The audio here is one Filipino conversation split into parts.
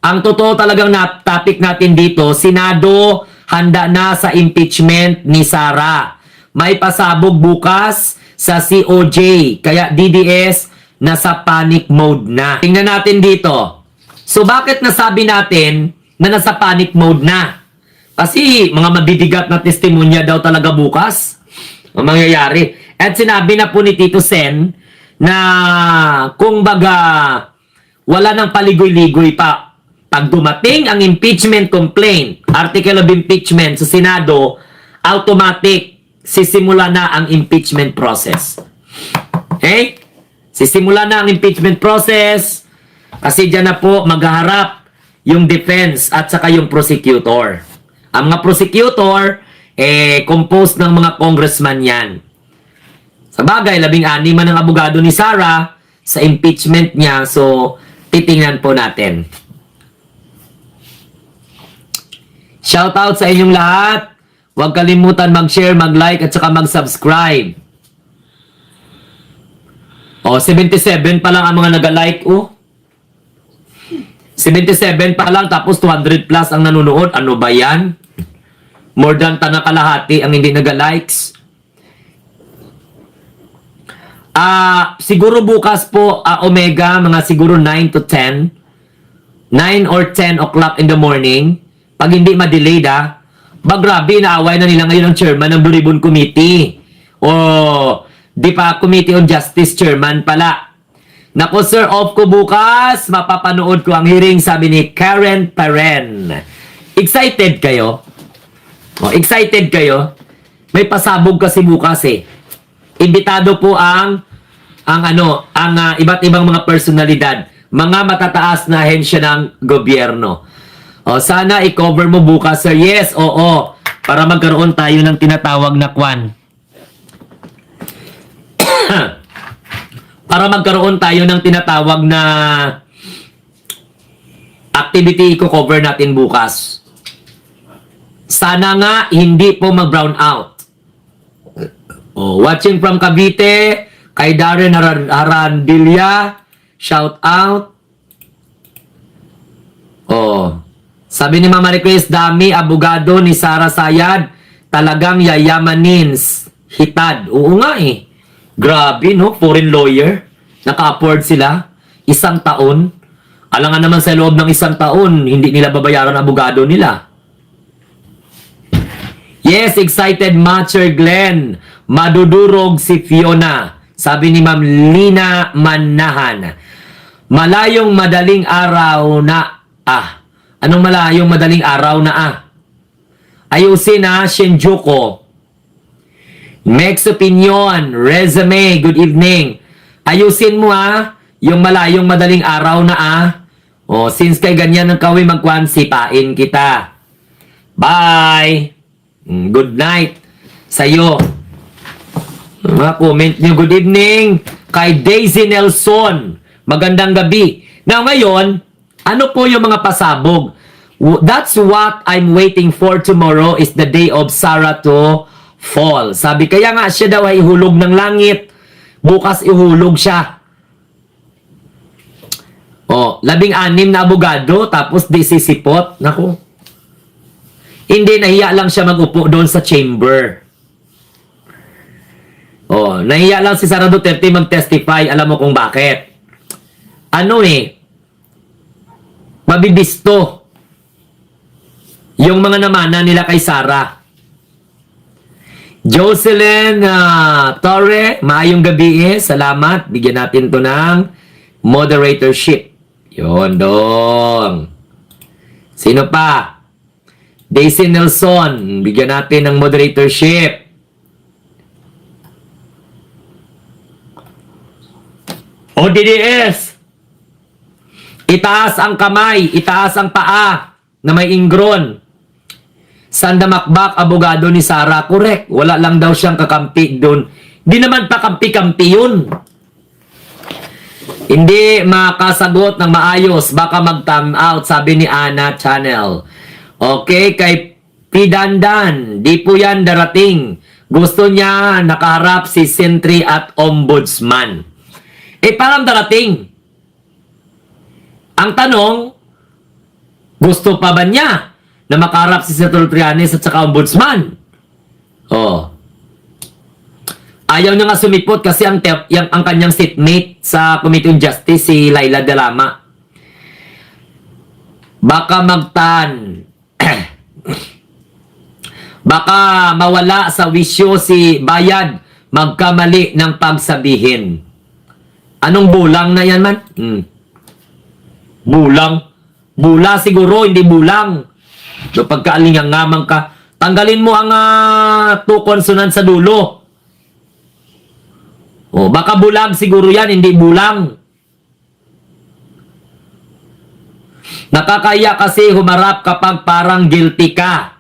Ang totoo talagang topic natin dito, Senado handa na sa impeachment ni Sara. May pasabog bukas sa COJ, kaya DDS nasa panic mode na. Tingnan natin dito. So bakit nasabi natin na nasa panic mode na? Kasi mga mabibigat na testimonya daw talaga bukas ang mangyayari. At sinabi na po ni Tito Sen na kung baga wala nang paligoy-ligoy pa. Pag dumating ang impeachment complaint, article of impeachment sa Senado, automatic sisimula na ang impeachment process. Okay? Sisimula na ang impeachment process kasi dyan na po maghaharap yung defense at saka yung prosecutor. Ang mga prosecutor, composed ng mga congressman yan. Sa bagay, 16 man ang abogado ni Sara sa impeachment niya. So, titingnan po natin. Shoutout sa inyong lahat. Huwag kalimutan mag-share, mag-like, at saka mag-subscribe. O, 77 pa lang ang mga nag-like. 77 pa lang, tapos 200 plus ang nanonood. Ano ba yan? More than kalahati ang hindi nag-likes. Siguro bukas po, Omega, mga siguro 9 to 10. 9 or 10 o'clock in the morning. Pag hindi ma-delayed grabe, inaaway na nila ngayon ang chairman ng Blue Ribbon Committee. O, di pa Committee on Justice chairman pala. Nako sir, off ko bukas. Mapapanood ko ang hearing, sabi ni Karen Paren. Excited kayo? O, excited kayo? May pasabog kasi bukas Imbitado po ang iba't ibang mga personalidad, mga matataas na ahensya ng gobyerno. O, sana i-cover mo bukas, sir. Yes, oo. Para magkaroon tayo ng tinatawag na kwan. Para magkaroon tayo ng tinatawag na activity, i-cover natin bukas. Sana nga hindi po mag-brown out. Oh, watching from Cavite, kay Darren Arandilla, shout out. Oh, sabi ni Mama Request, dami abogado ni Sara Sayad, talagang yayamanin, hitad. Oo nga Grabe, no? Foreign lawyer. Naka-afford sila. 1 taon. Alangan naman sa loob ng 1 taon, hindi nila babayaran ang abogado nila. Yes, excited Matcher Glenn. Madudurog si Fiona. Sabi ni Ma'am Lina Manahan. Malayong madaling araw na Anong malayong madaling araw na Ayusin Shinjuku. Next opinion, resume, good evening. Ayusin mo yung malayong madaling araw na since kay ganyan ang kawin magkwan, sipain kita. Bye! Good night sa'yo. Mga comment nyo, good evening kay Daisy Nelson. Magandang gabi. Now ngayon, ano po yung mga pasabog? That's what I'm waiting for tomorrow is the day of Sara to fall. Sabi, kaya nga siya daw ay ihulog ng langit. Bukas ihulog siya. 16 na abogado, tapos di sisipot. Naku. Hindi, nahiya lang siya mag-upo doon sa chamber. Nahiya lang si Sara Duterte mag-testify. Alam mo kung bakit? Mabibisto yung mga namana nila kay Sara. Jocelyn Torre, maayong gabi salamat. Bigyan natin to ng moderatorship. Yun, dong. Sino pa? Daisy Nelson, bigyan natin ng moderatorship. ODDS, itaas ang kamay, itaas ang paa na may ingron. Sanda Makbak, abogado ni Sara. Correct. Wala lang daw siyang kakampi doon. Di naman pa kampi-kampi yun. Hindi makasagot ng maayos. Baka mag-time out, sabi ni Ana Channel. Okay, kay Pidandan. Di po yan darating. Gusto niya nakaharap si Sentry at Ombudsman. Parang darating. Ang tanong, Gusto pa ba niya na makaharap si Senator Trillanes at saka ombudsman? Oh. Ayaw niya nga sumipot kasi ang kanyang seatmate sa Committee on Justice, si Laila De Lama. Baka baka mawala sa wisyo si Bayad, magkamali ng pagsabihin. Anong bulang na yan man? Bulang? Bula siguro, hindi bulang. So pagkaalingangamang ka, tanggalin mo ang two consonant sa dulo. O, baka bulag siguro yan, hindi bulang. Nakakaya kasi humarap kapag parang guilty ka.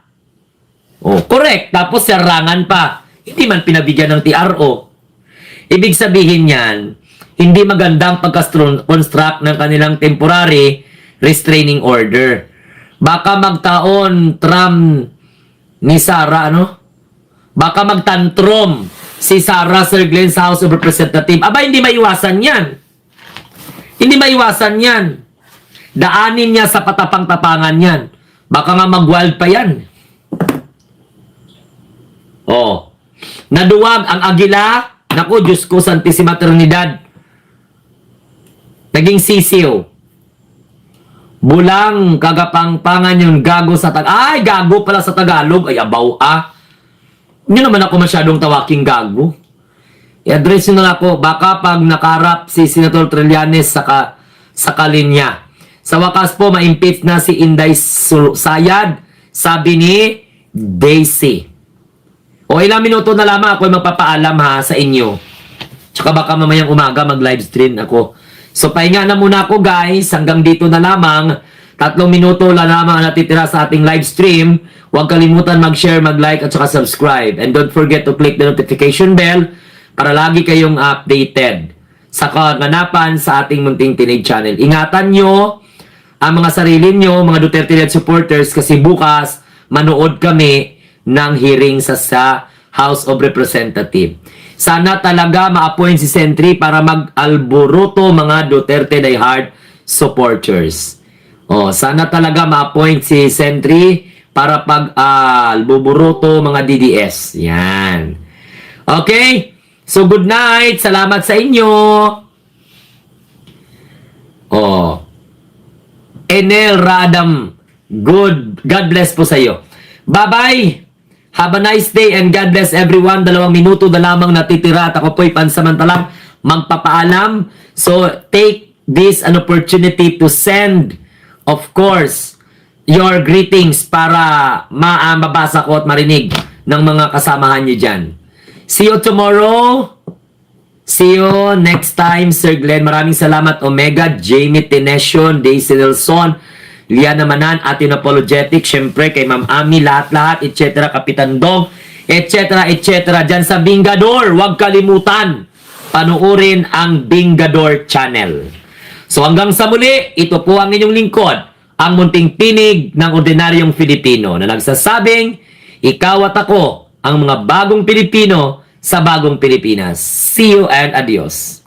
Oh, correct. Tapos serangan pa. Hindi man pinabigyan ng TRO. Ibig sabihin yan, hindi magandang pagka-construct ng kanilang temporary restraining order. Baka magtaon ni Sara, ano? Baka magtantrum si Sara Sir Glenn sa House of Representatives. Aba, hindi maiwasan yan. Hindi maiwasan yan. Daanin niya sa patapang-tapangan yan. Baka nga mag-wild pa yan. Oh. Naduwag ang agila. Naku, Diyos ko, Santissima Trinidad. Naging sisiw. Bulang kagapangpangan yung gago sa Ay, gago pala sa Tagalog. Ay, abaw Hindi naman ako masyadong tawaking gago. I-address nyo na ako. Baka pag nakarap si Senator Trillanes sa kalinya. Sa wakas po, ma-impeach na si Inday Sayad. Sabi ni Daisy. O ilang minuto na lamang ako magpapaalam ha sa inyo. Tsaka baka mamayang umaga mag-livestream ako. So pahinga na muna ako guys. Hanggang dito na lamang. 3 minuto na lamang ang natitira sa ating livestream. Huwag kalimutan mag-share, mag-like at saka subscribe. And don't forget to click the notification bell para lagi kayong updated sa kaganapan sa ating Munting Tinig channel. Ingatan nyo ang mga sarili nyo, mga Duterte-led supporters, kasi bukas manood kami ng hearing sa House of Representatives. Sana talaga ma-appoint si Sentry para mag-alboruto mga Duterte diehard supporters. Oh, sana talaga ma-appoint si Sentry para pag-alboruto mga DDS. Yan. Okay? So good night. Salamat sa inyo. Oh. Enel Radam. God bless po sa iyo. Bye-bye. Have a nice day and God bless everyone. 2 minuto na lamang natitira at ako po'y pansamantalang magpapaalam. So, take this an opportunity to send, of course, your greetings para mabasa ko at marinig ng mga kasamahan niyo dyan. See you tomorrow. See you next time, Sir Glenn. Maraming salamat, Omega, Jamie Tenesion, Daisy Nelson, Liana Manan, Atin Apologetic, syempre kay Ma'am Ami, lahat-lahat, etc. Kapitan Dong, etc. Dyan sa Bingador, huwag kalimutan, panuorin ang Bingador channel. So hanggang sa muli, ito po ang inyong lingkod, ang munting tinig ng ordinaryong Filipino na nagsasabing, ikaw at ako, ang mga bagong Pilipino sa bagong Pilipinas. See you and adios.